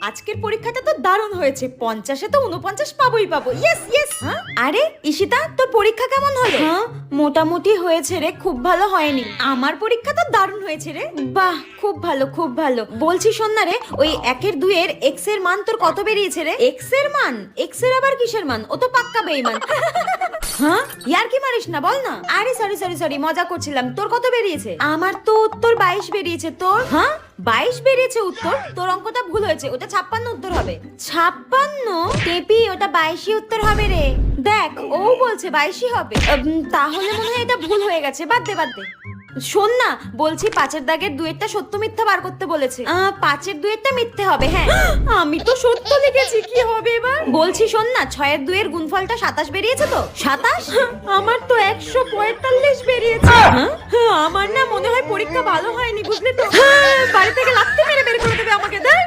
আজকের পরীক্ষাটা তো দারুণ হয়েছে, 50-এ তো 49 পাবোই পাবো। Yes yes. আরে ঈশিতা, তোর পরীক্ষা কেমন হলো? মোটামুটি হয়েছে রে, খুব ভালো হয়নি। আমার পরীক্ষা তো দারুণ হয়েছে রে। বাহ, খুব ভালো খুব ভালো। বলছি শোন না রে, ওই 1-এর 2-এর x এর মান তোর কত বেরিয়েছে রে? x এর মান? x এর আবার কিসের মান? ও তো পাক্কা বেঈমান। হ্যাঁ, ইয়ার কি মারিস না, বল না। আরে সরি সরি সরি, মজা করছিলাম। তোর কত বেরিয়েছে? আমার তো উত্তর 22 বেরিয়েছে। তোর? হ্যাঁ, 22 বেরিয়েছে উত্তর। তোর অঙ্কটা ভুল হয়েছে, ওটা 56 উত্তর হবে। 56? টেপি, ওটা 22ই উত্তর হবে রে। দেখ, ও বলছে 22ই হবে। তাহলে মনে হয় এটা ভুল হয়ে গেছে, বাদ দে বাদ দে। শোন না, বলছি 5-এর দাগের 2-এরটা সত্য মিথ্যা বার করতে বলেছে। 5-এর 2-এরটা মিথ্যে হবে। হ্যাঁ, আমি তো সত্য লিখেছি, কি হবে এবার? বলছি শোন না, 6-এর 2-এর গুণফলটা 27 বেরিয়েছে তো? 27? আমার তো 145 বেরিয়েছে। আমার না মনে হয় পরীক্ষা ভালো হয়নি, বুঝলি তো? বাড়ি থেকে লাথি মেরে বের করে দেবে আমাকে। দেখ